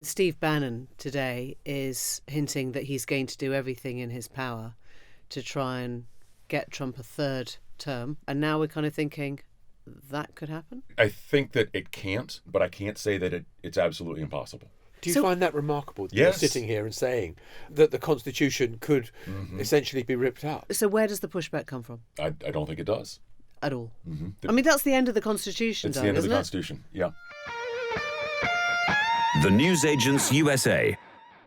Steve Bannon today is hinting that he's going to do everything in his power to try and get Trump a third term. And now we're kind of thinking that could happen? I think that it can't, but I can't say that it's absolutely impossible. Do you find that remarkable that Yes. you're sitting here and saying that the Constitution could essentially be ripped up? So where does the pushback come from? I don't think it does. At all? I mean, that's the end of the Constitution, It's the end of the isn't it? Constitution, yeah. The Newsagents USA.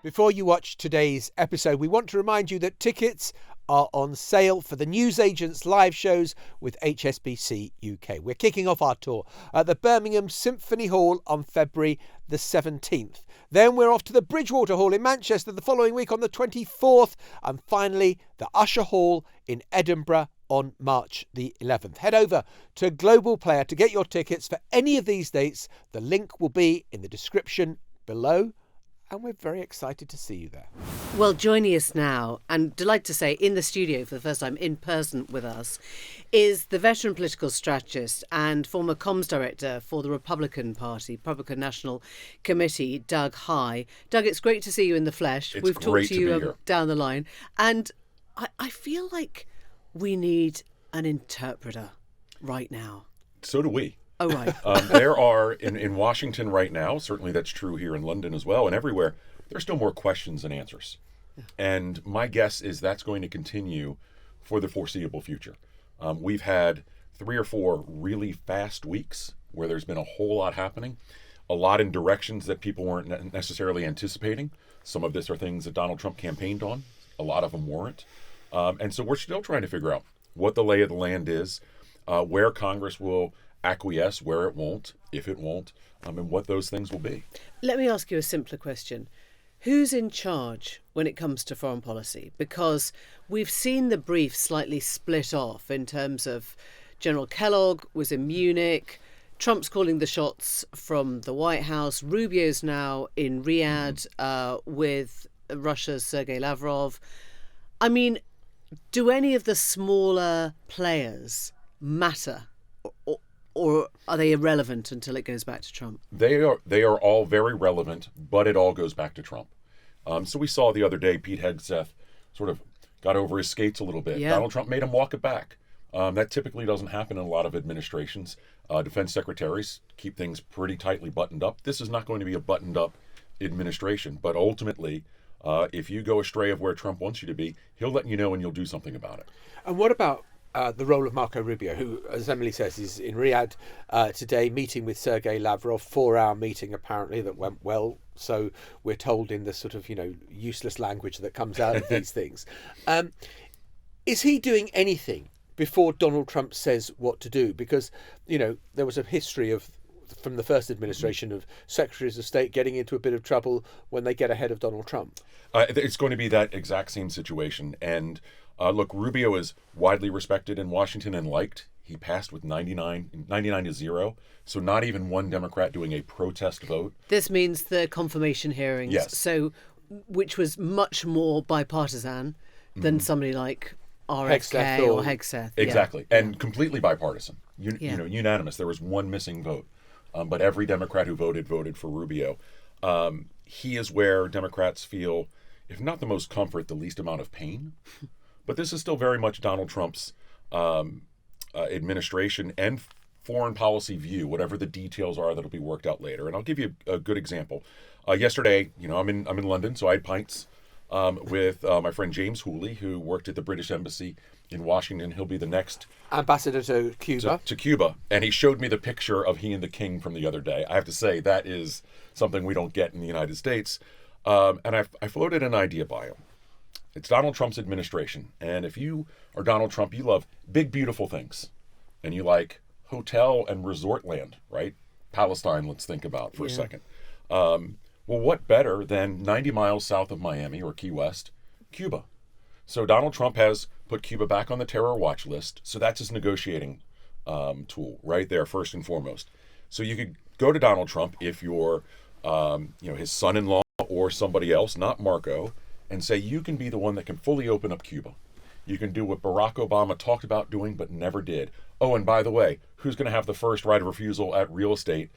Before you watch today's episode, we want to remind you that tickets are on sale for the Newsagents live shows with HSBC UK. We're kicking off our tour at the Birmingham Symphony Hall on February the 17th. Then we're off to the Bridgewater Hall in Manchester the following week on the 24th. And finally, the Usher Hall in Edinburgh on March the 11th. Head over to Global Player to get your tickets for any of these dates. The link will be in the description below. And we're very excited to see you there. Well, joining us now, and delighted to say in the studio for the first time in person with us, is the veteran political strategist and former comms director for the Republican Party, Republican National Committee, Doug Heye. Doug, it's great to see you in the flesh. It's We've great talked to to you be here. down the line. And I feel like we need an interpreter right now. So do we. Oh, right. There are, in Washington right now, certainly that's true here in London as well, and everywhere, there's still more questions than answers. And my guess is that's going to continue for the foreseeable future. We've had 3 or 4 really fast weeks where there's been a whole lot happening, a lot in directions that people weren't necessarily anticipating. Some of this are things that Donald Trump campaigned on. A lot of them weren't. And so we're still trying to figure out what the lay of the land is, where Congress will acquiesce, where it won't, if it won't, and what those things will be. Let me ask you a simpler question. Who's in charge when it comes to foreign policy? Because we've seen the brief slightly split off in terms of General Kellogg was in Munich, Trump's calling the shots from the White House, Rubio's now in Riyadh with Russia's Sergei Lavrov. I mean, do any of the smaller players matter? Or are they irrelevant until it goes back to Trump? They are all very relevant, but it all goes back to Trump. So we saw the other day Pete Hegseth sort of got over his skates a little bit. Yeah. Donald Trump made him walk it back. That typically doesn't happen in a lot of administrations. Defense secretaries keep things pretty tightly buttoned up. This is not going to be a buttoned up administration, but ultimately, if you go astray of where Trump wants you to be, he'll let you know and you'll do something about it. And what about the role of Marco Rubio, who, as Emily says, is in Riyadh today, meeting with Sergei Lavrov, 4-hour meeting apparently that went well. So we're told in the sort of, useless language that comes out of these things. Is he doing anything before Donald Trump says what to do? Because, there was a history from the first administration of secretaries of state getting into a bit of trouble when they get ahead of Donald Trump. It's going to be that exact same situation. And look, Rubio is widely respected in Washington and liked. He passed with 99-0. So not even one Democrat doing a protest vote. This means the confirmation hearings. Yes. So, which was much more bipartisan than somebody like RFK Hegseth or Hegseth. Exactly. And completely bipartisan. Unanimous. There was one missing vote. But every Democrat who voted for Rubio. He is where Democrats feel, if not the most comfort, the least amount of pain. But this is still very much Donald Trump's administration and foreign policy view, whatever the details are that'll be worked out later. And I'll give you a good example. Yesterday, I'm in London, so I had pints with my friend James Hooley, who worked at the British Embassy in Washington. He'll be the next ambassador to Cuba. To Cuba. And he showed me the picture of he and the king from the other day. I have to say, that is something we don't get in the United States. And I floated an idea by him. It's Donald Trump's administration. And if you are Donald Trump, you love big, beautiful things. And you like hotel and resort land, right? Palestine, let's think about for a second. Well, what better than 90 miles south of Miami or Key West, Cuba? So Donald Trump has put Cuba back on the terror watch list. So that's his negotiating tool right there, first and foremost. So you could go to Donald Trump if you're, his son-in-law or somebody else, not Marco, and say you can be the one that can fully open up Cuba. You can do what Barack Obama talked about doing but never did. Oh, and by the way, who's going to have the first right of refusal at real estate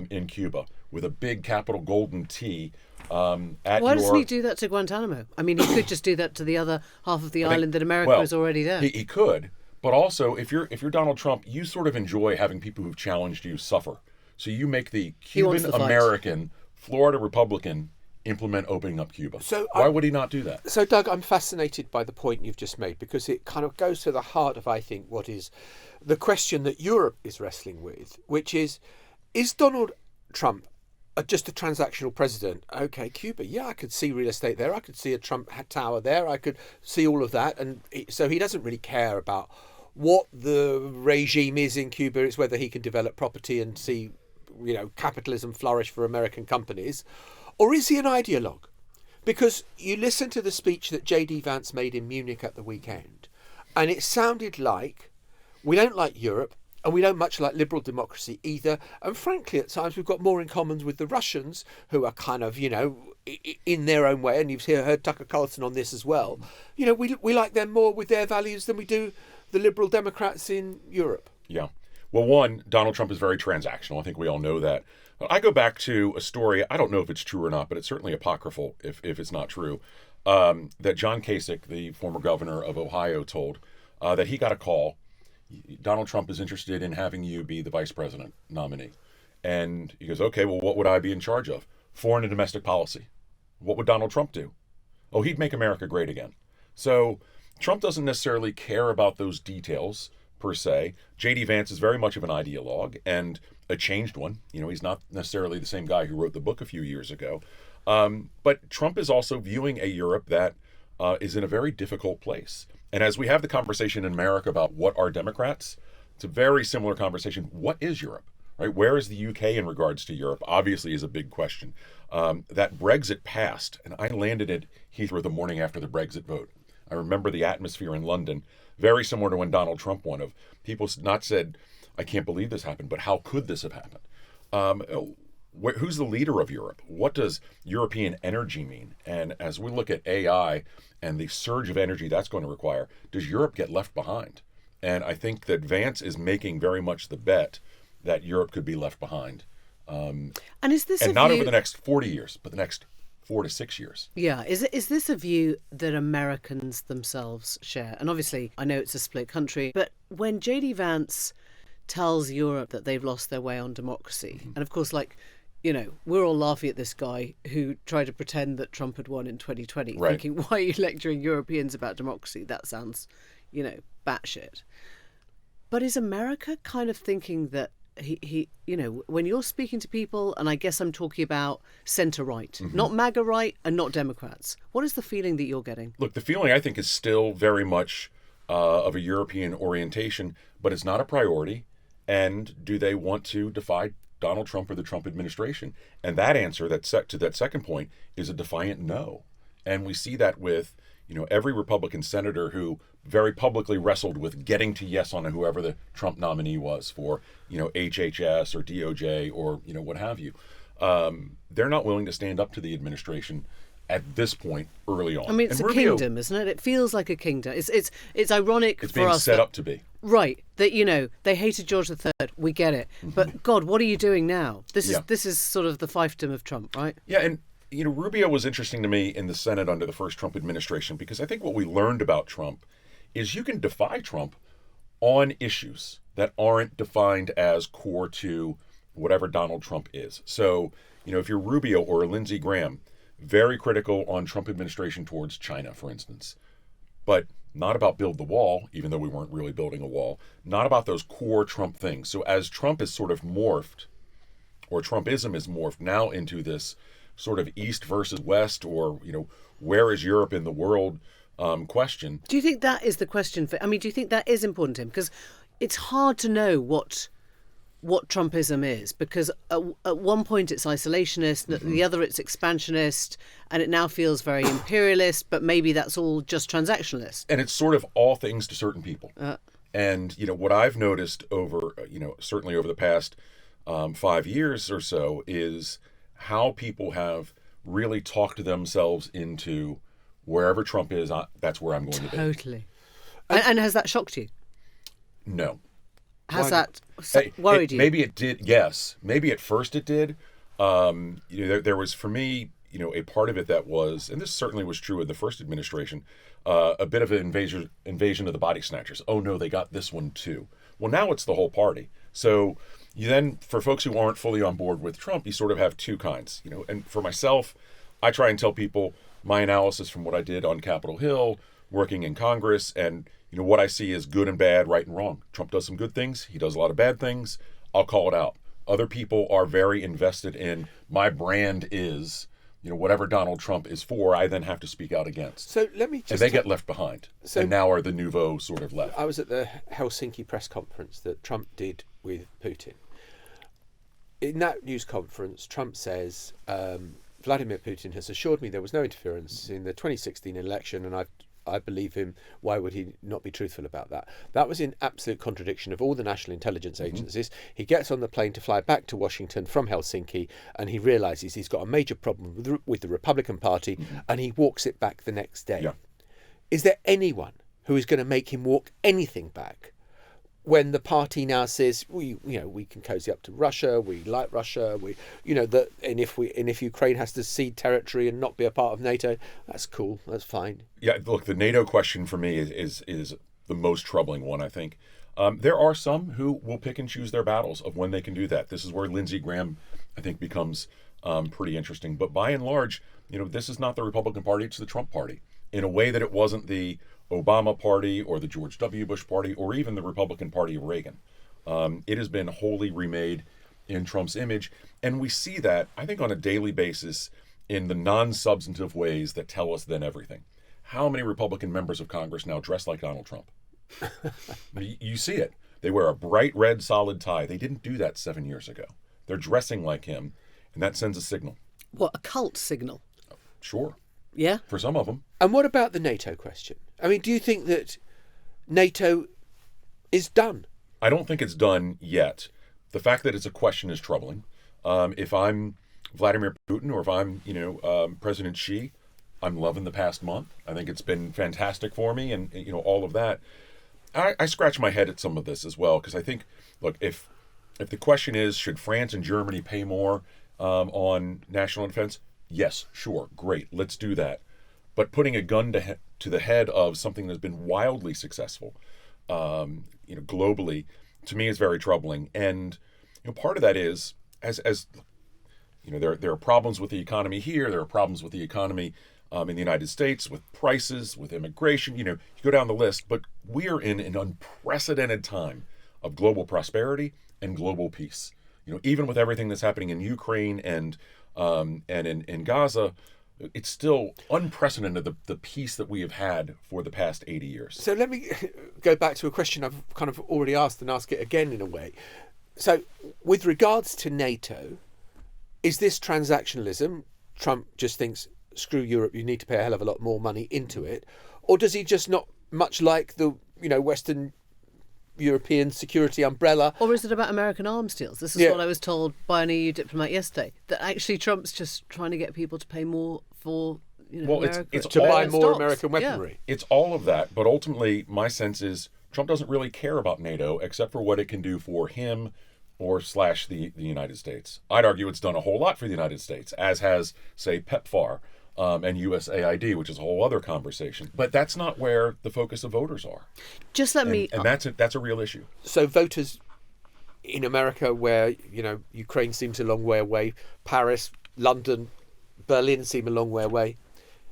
in Cuba with a big capital golden T. Why doesn't he do that to Guantanamo? I mean, he could just do that to the other half of the island that America is already there. He could, but also if you're Donald Trump, you sort of enjoy having people who've challenged you suffer. So you make the Cuban American, Florida Republican implement opening up Cuba. So why would he not do that? So Doug, I'm fascinated by the point you've just made, because it kind of goes to the heart of, I think, what is the question that Europe is wrestling with, which is Donald Trump just a transactional president? Okay, Cuba, yeah, I could see real estate there. I could see a Trump tower there. I could see all of that. And so he doesn't really care about what the regime is in Cuba. It's whether he can develop property and see, capitalism flourish for American companies. Or is he an ideologue? Because you listen to the speech that J.D. Vance made in Munich at the weekend, and it sounded like we don't like Europe, and we don't much like liberal democracy either. And frankly, at times we've got more in common with the Russians, who are kind of, in their own way. And you've heard Tucker Carlson on this as well. We like them more with their values than we do the liberal Democrats in Europe. Yeah. Well, one, Donald Trump is very transactional. I think we all know that. But I go back to a story. I don't know if it's true or not, but it's certainly apocryphal if it's not true. That John Kasich, the former governor of Ohio, told that he got a call. Donald Trump is interested in having you be the vice president nominee. And he goes, okay, well, what would I be in charge of? Foreign and domestic policy. What would Donald Trump do? Oh, he'd make America great again. So Trump doesn't necessarily care about those details per se. J.D. Vance is very much of an ideologue and a changed one. He's not necessarily the same guy who wrote the book a few years ago. But Trump is also viewing a Europe that is in a very difficult place. And as we have the conversation in America about what are Democrats, it's a very similar conversation. What is Europe? Right? Where is the UK in regards to Europe? Obviously is a big question. That Brexit passed, and I landed at Heathrow the morning after the Brexit vote. I remember the atmosphere in London, very similar to when Donald Trump won, of people not said, I can't believe this happened, but how could this have happened? Who's the leader of Europe? What does European energy mean? And as we look at AI and the surge of energy that's going to require, does Europe get left behind? And I think that Vance is making very much the bet that Europe could be left behind. And is this and not over the next 40 years, but the next 4 to 6 years. Yeah. Is this a view that Americans themselves share? And obviously, I know it's a split country, but when J.D. Vance tells Europe that they've lost their way on democracy, and of course, we're all laughing at this guy who tried to pretend that Trump had won in 2020, right, thinking, why are you lecturing Europeans about democracy? That sounds, batshit. But is America kind of thinking that he when you're speaking to people, and I guess I'm talking about centre-right, not MAGA right and not Democrats, what is the feeling that you're getting? Look, the feeling I think is still very much of a European orientation, but it's not a priority. And do they want to defy Donald Trump or the Trump administration? And that answer, to that second point, is a defiant no. And we see that with, every Republican senator who very publicly wrestled with getting to yes on whoever the Trump nominee was for, HHS or DOJ or, what have you. They're not willing to stand up to the administration at this point early on. I mean, it's a kingdom, isn't it? It feels like a kingdom. It's ironic for us. It's being set up to be. Right. That, they hated George III. We get it. But God, what are you doing now? This is sort of the fiefdom of Trump, right? Yeah. And, Rubio was interesting to me in the Senate under the first Trump administration, because I think what we learned about Trump is you can defy Trump on issues that aren't defined as core to whatever Donald Trump is. So, if you're Rubio or Lindsey Graham, very critical on Trump administration towards China, for instance, but not about build the wall, even though we weren't really building a wall, not about those core Trump things. So as Trump is sort of morphed, or Trumpism is morphed now into this sort of East versus West, or, where is Europe in the world question. Do you think that is the question? Do you think that is important to him? Because it's hard to know what Trumpism is, because at one point it's isolationist, at the other it's expansionist, and it now feels very imperialist, but maybe that's all just transactionalist. And it's sort of all things to certain people. And, what I've noticed over, certainly over the past 5 years or so, is how people have really talked themselves into wherever Trump is, that's where I'm going to be. Totally. And has that shocked you? No. Has that worried you? Maybe it did. Yes, maybe at first it did. There was, for me, a part of it that was, and this certainly was true in the first administration, a bit of an invasion of the body snatchers. Oh no, they got this one too. Well, now it's the whole party. So you then, for folks who aren't fully on board with Trump, you sort of have two kinds. And for myself, I try and tell people my analysis from what I did on Capitol Hill, working in Congress, and what I see is good and bad, right and wrong. Trump does some good things. He does a lot of bad things. I'll call it out. Other people are very invested in my brand is, whatever Donald Trump is for, I then have to speak out against. So let me just... And they get left behind. And now are the nouveau sort of left. I was at the Helsinki press conference that Trump did with Putin. In that news conference, Trump says, Vladimir Putin has assured me there was no interference in the 2016 election, and I believe him. Why would he not be truthful about that? That was in absolute contradiction of all the national intelligence agencies. He gets on the plane to fly back to Washington from Helsinki, and he realises he's got a major problem with the Republican Party, and he walks it back the next day. Yeah. Is there anyone who is going to make him walk anything back when the party now says we can cozy up to Russia, we like Russia, and if Ukraine has to cede territory and not be a part of NATO, that's cool, that's fine. Yeah, look, the NATO question for me is the most troubling one, I think. There are some who will pick and choose their battles of when they can do that. This is where Lindsey Graham, I think, becomes pretty interesting. But by and large, this is not the Republican Party, it's the Trump Party, in a way that it wasn't the Obama Party or the George W. Bush Party or even the Republican Party of Reagan. It has been wholly remade in Trump's image. And we see that, I think, on a daily basis in the non-substantive ways that tell us then everything. How many Republican members of Congress now dress like Donald Trump? You see it. They wear a bright red solid tie. They didn't do that 7 years ago. They're dressing like him, and that sends a signal. What, a cult signal? Sure. Yeah? For some of them. And what about the NATO question? I mean, do you think that NATO is done? I don't think it's done yet. The fact that it's a question is troubling. If I'm Vladimir Putin or if I'm, President Xi, I'm loving the past month. I think it's been fantastic for me and all of that. I scratch my head at some of this as well because I think, look, if the question is, should France and Germany pay more on national defense? Yes, sure, great, let's do that. But putting a gun to the head of something that's been wildly successful, globally, to me is very troubling. And part of that is, as there are problems with the economy here. There are problems with the economy in the United States with prices, with immigration. You go down the list. But we are in an unprecedented time of global prosperity and global peace. Even with everything that's happening in Ukraine and in Gaza. It's still unprecedented, the peace that we have had for the past 80 years. So let me go back to a question I've kind of already asked and ask it again in a way. So with regards to NATO, is this transactionalism? Trump just thinks, screw Europe, you need to pay a hell of a lot more money into it. Or does he just not much like the, Western European security umbrella? Or is it about American arms deals? This is what I was told by an EU diplomat yesterday, that actually Trump's just trying to get people to pay more for it's to buy more American weaponry. Yeah. It's all of that, but ultimately my sense is Trump doesn't really care about NATO except for what it can do for him or / the United States. I'd argue it's done a whole lot for the United States, as has, say, PEPFAR and USAID, which is a whole other conversation. But that's not where the focus of voters are. And that's a real issue. So voters in America, where Ukraine seems a long way away, Paris, London, Berlin seem a long way away,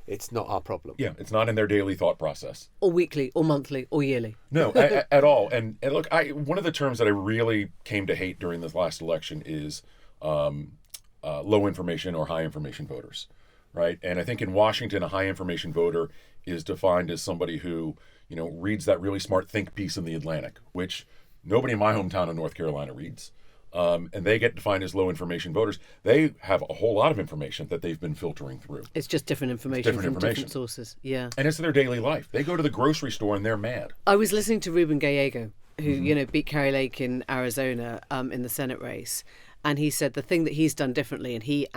it's not our problem. Yeah, it's not in their daily thought process. Or weekly, or monthly, or yearly. No, at all. And look, one of the terms that I really came to hate during this last election is low information or high information voters, right? And I think in Washington, a high information voter is defined as somebody who, reads that really smart think piece in the Atlantic, which nobody in my hometown of North Carolina reads. And they get defined as low information voters. They have a whole lot of information that they've been filtering through. It's just different information from different sources. Yeah. And it's their daily life. They go to the grocery store and they're mad. I was listening to Ruben Gallego, who, beat Carrie Lake in Arizona in the Senate race. And he said the thing that he's done differently, and he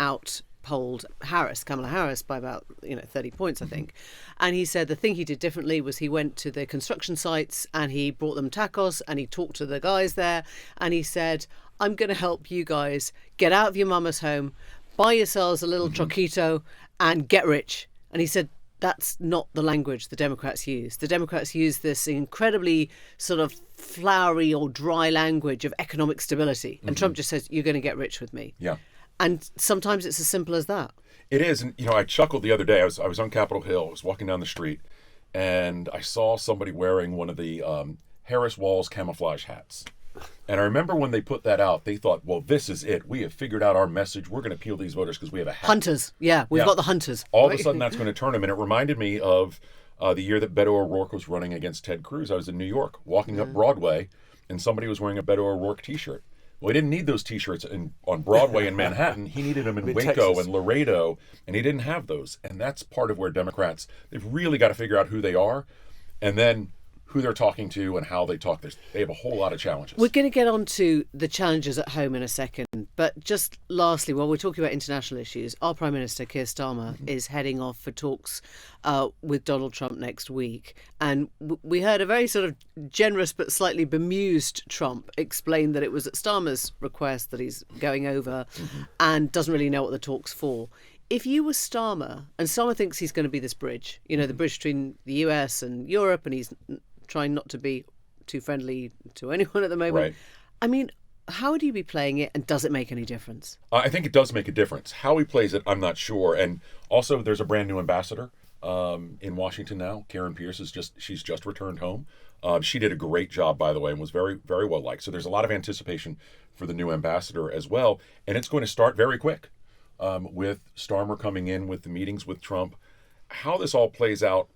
polled Kamala Harris, by about 30 points, I think. And he said the thing he did differently was he went to the construction sites and he brought them tacos and he talked to the guys there and he said, I'm going to help you guys get out of your mama's home, buy yourselves a little troquito and get rich. And he said that's not the language the Democrats use. The Democrats use this incredibly sort of flowery or dry language of economic stability. And Trump just says, you're going to get rich with me. Yeah. And sometimes it's as simple as that. It is. And, I chuckled the other day. I was on Capitol Hill. I was walking down the street and I saw somebody wearing one of the Harris Walls camouflage hats. And I remember when they put that out, they thought, well, this is it. We have figured out our message. We're going to appeal to these voters because we have a hat. Hunters. Yeah, we've got the hunters. All of a sudden, that's going to turn them. And it reminded me of the year that Beto O'Rourke was running against Ted Cruz. I was in New York walking up Broadway, and somebody was wearing a Beto O'Rourke T-shirt. Well, he didn't need those T-shirts on Broadway in Manhattan. He needed them in Waco Texas. and Laredo, and he didn't have those. And that's part of where Democrats, they've really got to figure out who they are, and then who they're talking to and how they talk. They have a whole lot of challenges. We're going to get on to the challenges at home in a second. But just lastly, while we're talking about international issues, our Prime Minister, Keir Starmer, is heading off for talks with Donald Trump next week. And we heard a very sort of generous but slightly bemused Trump explain that it was at Starmer's request that he's going over and doesn't really know what the talk's for. If you were Starmer, and Starmer thinks he's going to be this bridge, the bridge between the US and Europe, and he's trying not to be too friendly to anyone at the moment. Right. I mean, how would you be playing it, and does it make any difference? I think it does make a difference. How he plays it, I'm not sure. And also, there's a brand new ambassador in Washington now. Karen Pierce she's just returned home. She did a great job, by the way, and was very, very well liked. So there's a lot of anticipation for the new ambassador as well. And it's going to start very quick with Starmer coming in with the meetings with Trump. How this all plays out,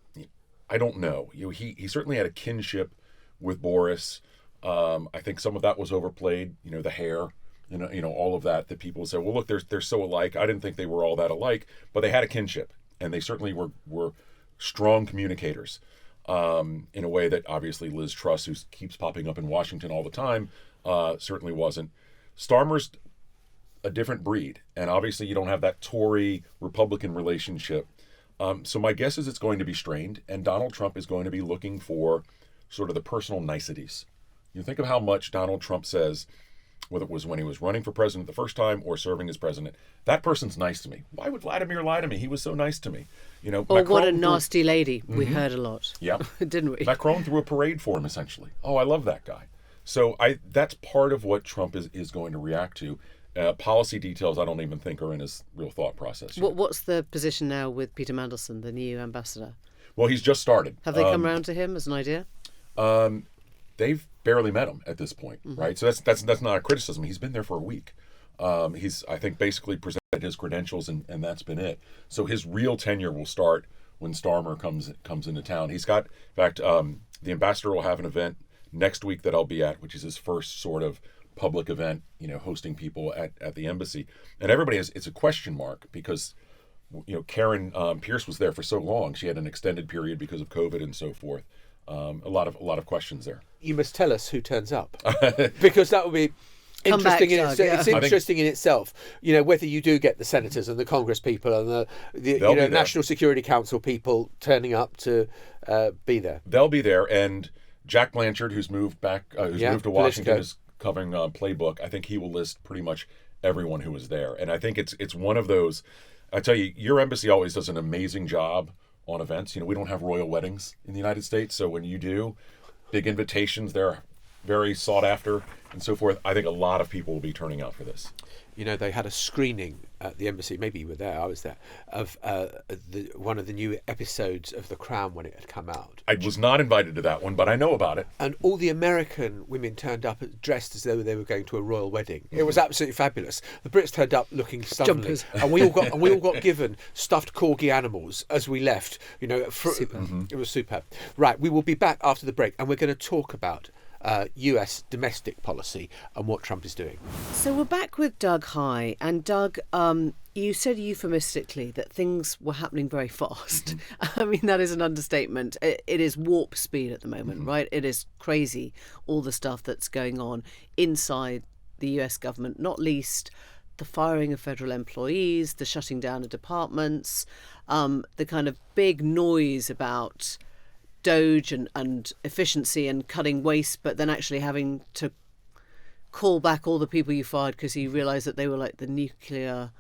I don't know. He certainly had a kinship with Boris. I think some of that was overplayed. The hair, all of that people say, well, look, they're so alike. I didn't think they were all that alike, but they had a kinship, and they certainly were strong communicators in a way that obviously Liz Truss, who keeps popping up in Washington all the time, certainly wasn't. Starmer's a different breed, and obviously you don't have that Tory-Republican relationship. So my guess is it's going to be strained, and Donald Trump is going to be looking for sort of the personal niceties. You think of how much Donald Trump says, whether it was when he was running for president the first time or serving as president, that person's nice to me. Why would Vladimir lie to me? He was so nice to me. Or what a nasty lady. We heard a lot. Yeah. Didn't we? Macron threw a parade for him, essentially. Oh, I love that guy. So that's part of what Trump is going to react to. Policy details, I don't even think are in his real thought process. What's the position now with Peter Mandelson, the new ambassador? Well, he's just started. Have they come round to him as an idea? They've barely met him at this point, right? So that's not a criticism. He's been there for a week. He's, I think, basically presented his credentials, and that's been it. So his real tenure will start when Starmer comes into town. He's got, in fact, the ambassador will have an event next week that I'll be at, which is his first sort of public event, hosting people at the embassy. And everybody it's a question mark because, Karen Pierce was there for so long. She had an extended period because of COVID and so forth. A lot of questions there. You must tell us who turns up, because that would be interesting. It's interesting in itself. Whether you do get the senators and the Congress people and the National Security Council people turning up to be there. They'll be there, and Jack Blanchard, who's moved moved to Washington, is covering Playbook. I think he will list pretty much everyone who was there, and I think it's one of those. I tell you, your embassy always does an amazing job on events. We don't have royal weddings in the United States, so when you do big invitations, they're very sought after and so forth. I think a lot of people will be turning out for this. They had a screening at the embassy, maybe you were there, I was there, of one of the new episodes of The Crown when it had come out. I was not invited to that one, but I know about it. And all the American women turned up dressed as though they were going to a royal wedding. It was absolutely fabulous. The Brits turned up looking stunning, and we all got given stuffed corgi animals as we left. It was superb. Right, we will be back after the break, and we're going to talk about US domestic policy and what Trump is doing. So we're back with Doug Heye. And Doug, you said euphemistically that things were happening very fast. I mean, that is an understatement. It is warp speed at the moment, right? It is crazy, all the stuff that's going on inside the US government, not least the firing of federal employees, the shutting down of departments, the kind of big noise about Doge and efficiency and cutting waste, but then actually having to call back all the people you fired because you realised that they were like the nuclear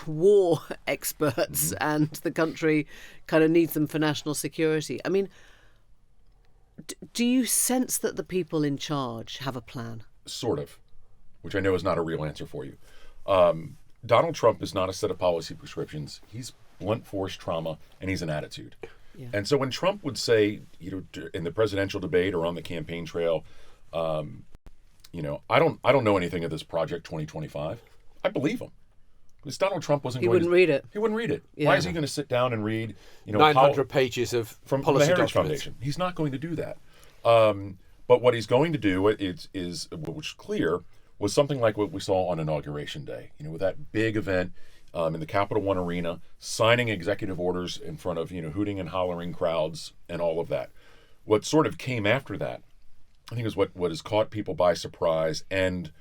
war experts and the country kind of needs them for national security. I mean, do you sense that the people in charge have a plan? Sort of, which I know is not a real answer for you. Donald Trump is not a set of policy prescriptions. He's blunt force trauma, and he's an attitude. Yeah. And so when Trump would say, in the presidential debate or on the campaign trail, I don't know anything of this Project 2025, I believe him. Because Donald Trump wasn't He going wouldn't read it. He wouldn't read it. Yeah. Why is he going to sit down and read 900 pages of from policy the Heritage documents. Foundation? He's not going to do that. But what he's going to do is which is clear, was something like what we saw on Inauguration Day. With that big event in the Capital One Arena, signing executive orders in front of hooting and hollering crowds and all of that. What sort of came after that, I think, is what has caught people by surprise and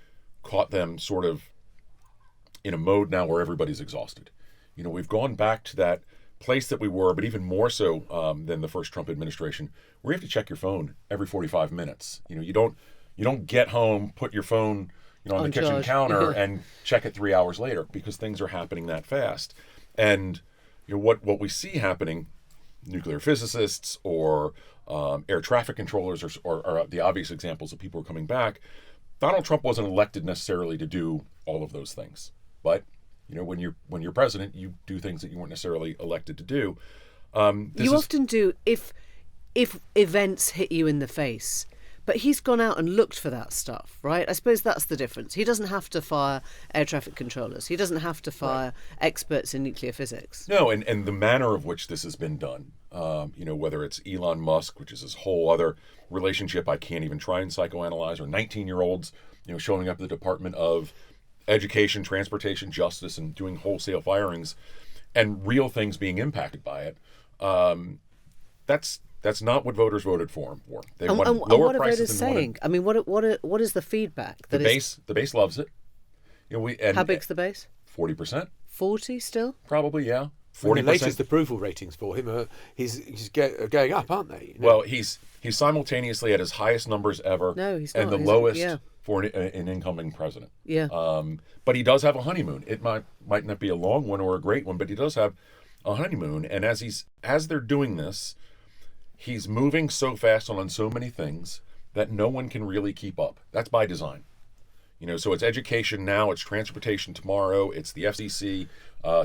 caught them sort of in a mode now where everybody's exhausted. We've gone back to that place that we were, but even more so than the first Trump administration, where you have to check your phone every 45 minutes. You don't get home, put your phone on the kitchen counter and check it 3 hours later, because things are happening that fast. And what we see happening, nuclear physicists or air traffic controllers are the obvious examples of people who are coming back. Donald Trump wasn't elected necessarily to do all of those things, but when you're president, you do things that you weren't necessarily elected to do. You often do if events hit you in the face. But he's gone out and looked for that stuff, right? I suppose that's the difference. He doesn't have to fire air traffic controllers. He doesn't have to fire experts in nuclear physics. No, and the manner of which this has been done, whether it's Elon Musk, which is this whole other relationship I can't even try and psychoanalyze, or 19-year-olds, showing up at the Department of Education, Transportation, Justice, and doing wholesale firings, and real things being impacted by it. That's not what voters voted for him for. They want lower what are prices voters than saying? I mean, what is the feedback? The base loves it. How big's the base? 40%. 40 still? Probably, yeah. 40%. The latest approval ratings for him he's going up, aren't they? Well, he's simultaneously at his highest numbers ever. No, he's and not. the lowest for an incoming president. Yeah. But he does have a honeymoon. It might not be a long one or a great one, but he does have a honeymoon. And as they're doing this, he's moving so fast on so many things that no one can really keep up. That's by design. So it's education now, it's transportation tomorrow, it's the FCC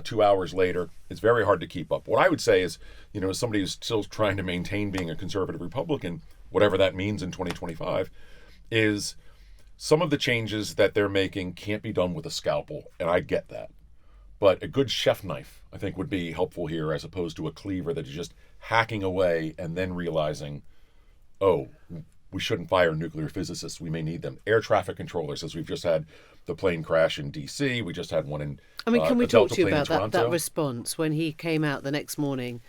2 hours later. It's very hard to keep up. What I would say is, as somebody who's still trying to maintain being a conservative Republican, whatever that means in 2025, is some of the changes that they're making can't be done with a scalpel, and I get that. But a good chef knife, I think, would be helpful here, as opposed to a cleaver that is just hacking away and then realizing, oh, we shouldn't fire nuclear physicists. We may need them. Air traffic controllers, as we've just had the plane crash in D.C. We just had one in can we talk to you about that response when he came out the next morning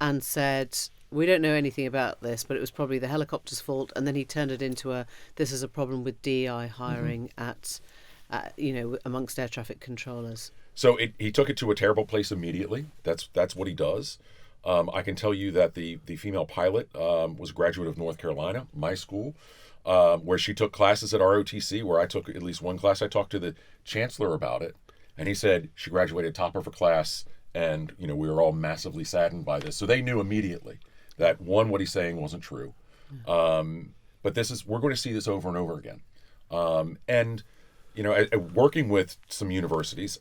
and said, we don't know anything about this, but it was probably the helicopter's fault, and then he turned it into this is a problem with DEI hiring at amongst air traffic controllers. So he took it to a terrible place immediately. That's what he does. I can tell you that the female pilot was a graduate of North Carolina, my school, where she took classes at ROTC, where I took at least one class. I talked to the chancellor about it, and he said she graduated top of her class, and we were all massively saddened by this. So they knew immediately that, one, what he's saying wasn't true. But we're going to see this over and over again. And working with some universities,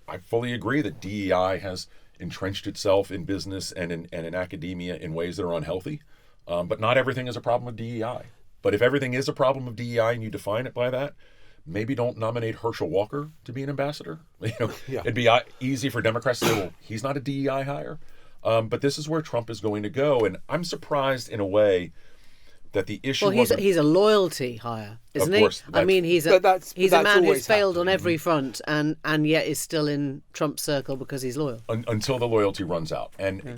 I fully agree that DEI has entrenched itself in business and in academia in ways that are unhealthy. But not everything is a problem with DEI. But if everything is a problem of DEI and you define it by that, maybe don't nominate Herschel Walker to be an ambassador. It'd be easy for Democrats to say, well, he's not a DEI hire. But this is where Trump is going to go. And I'm surprised in a way that the issue he's a loyalty hire, isn't he? I mean, he's a man who's failed on every front and yet is still in Trump's circle because he's loyal. Until the loyalty runs out. And,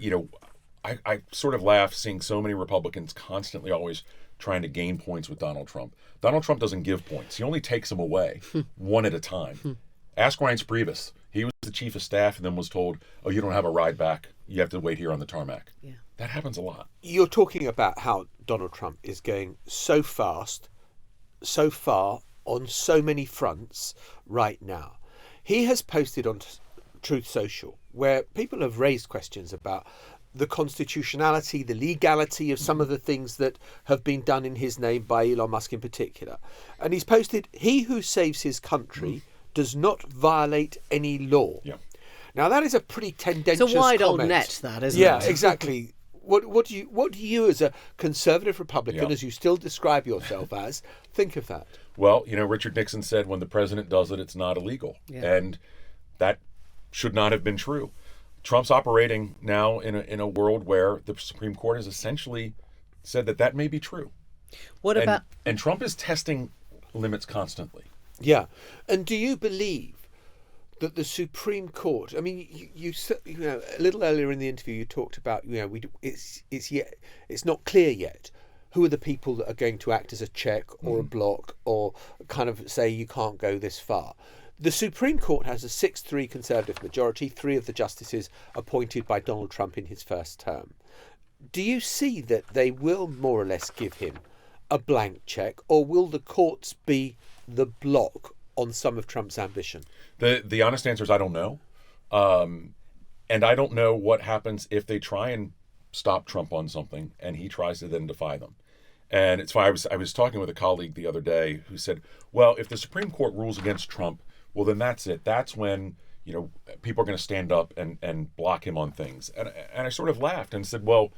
I sort of laugh seeing so many Republicans constantly always trying to gain points with Donald Trump. Donald Trump doesn't give points. He only takes them away one at a time. Ask Reince Priebus. He was the chief of staff and then was told, "Oh, you don't have a ride back. You have to wait here on the tarmac." Yeah. That happens a lot. You're talking about how Donald Trump is going so fast, so far, on so many fronts right now. He has posted on Truth Social where people have raised questions about the constitutionality, the legality of some of the things that have been done in his name by Elon Musk in particular. And he's posted, "He who saves his country does not violate any law." Yeah. Now that is a pretty tendentious It's a wide comment. old net, that, isn't Yeah, it? exactly. What do you as a conservative Republican, Yeah. as you still describe yourself as, think of that? Well, Richard Nixon said when the president does it, it's not illegal. Yeah. And that should not have been true. Trump's operating now in a world where the Supreme Court has essentially said that may be true. What about... And Trump is testing limits constantly. Yeah. And do you believe that the Supreme Court, I mean, you know, a little earlier in the interview you talked about, it's not clear yet who are the people that are going to act as a check or a block or kind of say you can't go this far. The Supreme Court has a 6-3 Conservative majority, 3 of the justices appointed by Donald Trump in his first term. Do you see that they will more or less give him a blank check, or will the courts be the block on some of Trump's ambition? The honest answer is I don't know. And I don't know what happens if they try and stop Trump on something and he tries to then defy them. And it's why I was talking with a colleague the other day who said, well, if the Supreme Court rules against Trump, well, then that's it. That's when, people are going to stand up and block him on things. And I sort of laughed and said, well,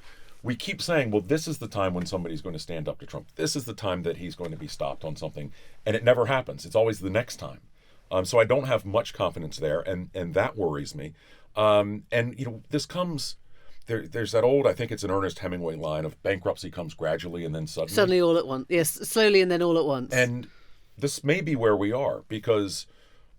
we keep saying, well, this is the time when somebody's going to stand up to Trump. This is the time that he's going to be stopped on something. And it never happens. It's always the next time. So I don't have much confidence there, and that worries me. This comes... There's that old, I think it's an Ernest Hemingway line of bankruptcy comes gradually and then suddenly. Suddenly all at once. Yes, slowly and then all at once. And this may be where we are, because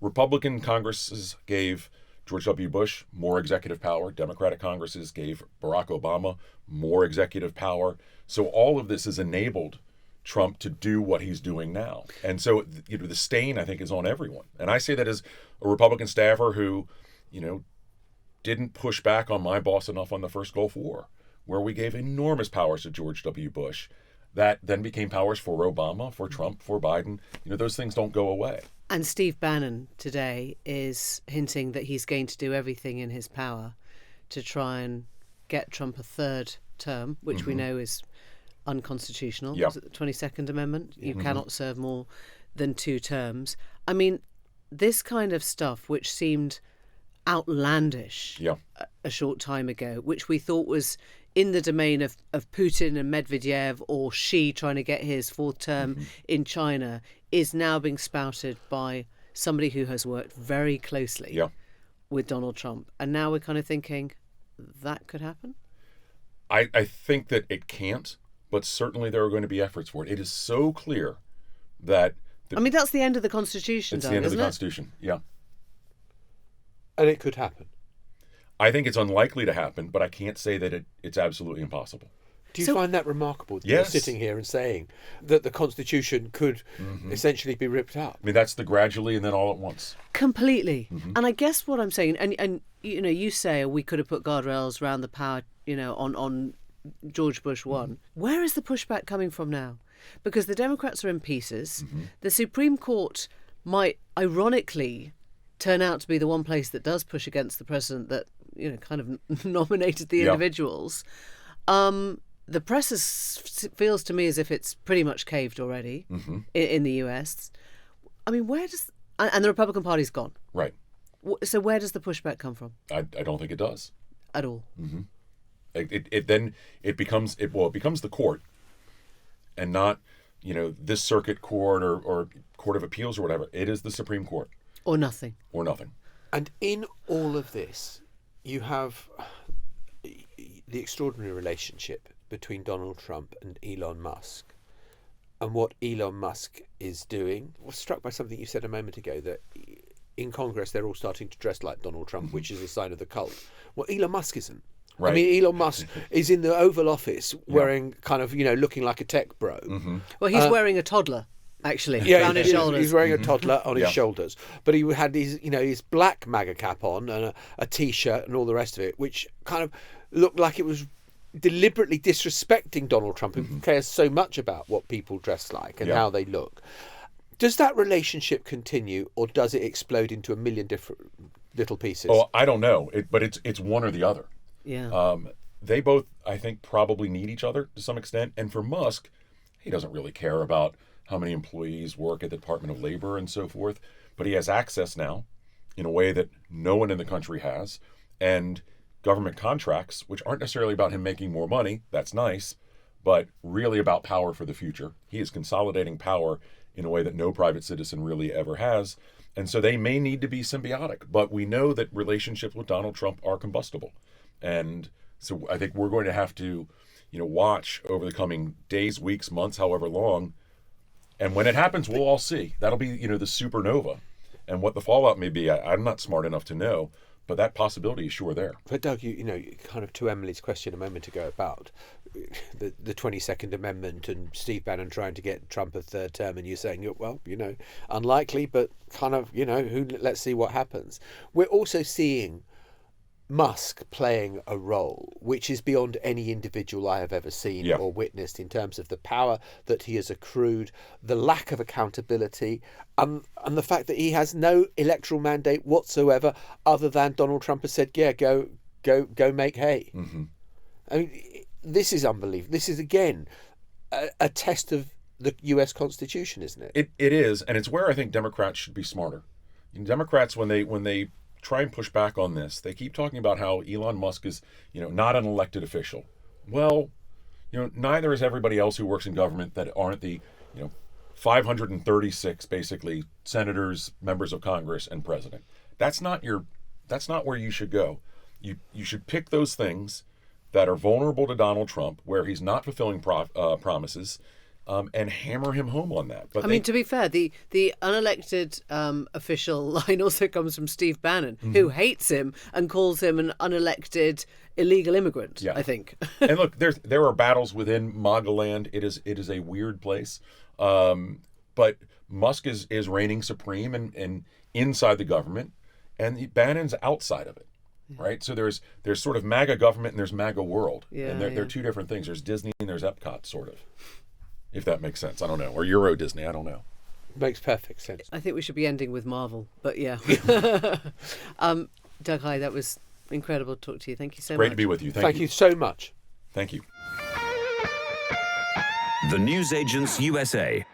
Republican Congresses gave George W. Bush more executive power. Democratic Congresses gave Barack Obama more executive power. So all of this has enabled Trump to do what he's doing now. And so, the stain, I think, is on everyone. And I say that as a Republican staffer who, didn't push back on my boss enough on the first Gulf War, where we gave enormous powers to George W. Bush that then became powers for Obama, for Trump, for Biden. Those things don't go away. And Steve Bannon today is hinting that he's going to do everything in his power to try and get Trump a third term, which we know is unconstitutional. Yep. Is it the 22nd Amendment? You cannot serve more than 2 terms. I mean, this kind of stuff, which seemed outlandish a short time ago, which we thought was in the domain of Putin and Medvedev, or Xi trying to get his 4th term in China, is now being spouted by somebody who has worked very closely with Donald Trump. And now we're kind of thinking that could happen? I think that it can't, but certainly there are going to be efforts for it. It is so clear that... that's the end of the Constitution, it's Doug, the end of isn't the it? Constitution, yeah. And it could happen. I think it's unlikely to happen, but I can't say that it's absolutely impossible. Do you find that remarkable that Yes. you're sitting here and saying that the Constitution could essentially be ripped up? I mean, that's the gradually and then all at once. Completely. And I guess what I'm saying, and you say we could have put guardrails around the power, on George Bush 1. Where is the pushback coming from now? Because the Democrats are in pieces. The Supreme Court might, ironically, turn out to be the one place that does push against the president that, kind of nominated the individuals. The press feels to me as if it's pretty much caved already in the US. I mean, where does... And the Republican Party's gone. Right. So where does the pushback come from? I don't think it does. At all. It becomes the court, and not, this circuit court or court of appeals or whatever. It is the Supreme Court. Or nothing. Or nothing. And in all of this, you have the extraordinary relationship between Donald Trump and Elon Musk, and what Elon Musk is doing. I was struck by something you said a moment ago, that in Congress they're all starting to dress like Donald Trump, which is a sign of the cult. Well, Elon Musk isn't. Right. I mean, Elon Musk is in the Oval Office wearing kind of, looking like a tech bro. Well, he's wearing a toddler. actually, Yeah, around his shoulders. he's wearing a toddler on his Yeah. shoulders, but he had his black MAGA cap on and a t-shirt and all the rest of it, which kind of looked like it was deliberately disrespecting Donald Trump, who cares so much about what people dress like and Yeah. how they look. Does that relationship continue, or does it explode into a million different little pieces? Oh, I don't know, but it's one or the other. Yeah. They both, I think, probably need each other to some extent. And for Musk, he doesn't really care about how many employees work at the Department of Labor and so forth. But he has access now in a way that no one in the country has. And government contracts, which aren't necessarily about him making more money, that's nice, but really about power for the future. He is consolidating power in a way that no private citizen really ever has. And so they may need to be symbiotic. But we know that relationships with Donald Trump are combustible. And so I think we're going to have to, watch over the coming days, weeks, months, however long. And when it happens, we'll all see. That'll be, the supernova. And what the fallout may be, I'm not smart enough to know, but that possibility is sure there. But Doug, you kind of to Emily's question a moment ago about the 22nd Amendment and Steve Bannon trying to get Trump a third term, and you're saying, well, unlikely, but kind of, let's see what happens. We're also seeing Musk playing a role which is beyond any individual I have ever seen or witnessed in terms of the power that he has accrued, the lack of accountability, and the fact that he has no electoral mandate whatsoever other than Donald Trump has said, yeah, go make hay. Mm-hmm. I mean, this is unbelievable. This is, again, a test of the U.S. Constitution, isn't it? It is, and it's where I think Democrats should be smarter. Democrats, when they try and push back on this, they keep talking about how Elon Musk is, not an elected official. Well, neither is everybody else who works in government that aren't the, 536 basically senators, members of Congress, and president. That's not where you should go. You should pick those things that are vulnerable to Donald Trump, where he's not fulfilling promises, and hammer him home on that. But I mean, to be fair, the unelected official line also comes from Steve Bannon, who hates him and calls him an unelected illegal immigrant, Yeah. I think. And look, there are battles within MAGA land. It is a weird place. But Musk is reigning supreme and inside the government, and Bannon's outside of it. Right, so there's sort of MAGA government and there's MAGA world, and they're two different things. There's Disney and there's Epcot, sort of, if that makes sense. I don't know, or Euro Disney, I don't know. Makes perfect sense. I think we should be ending with Marvel, but yeah. Doug Heye, that was incredible to talk to you. Thank you so much. Great to be with you. Thank you so much. Thank you. The Newsagents USA.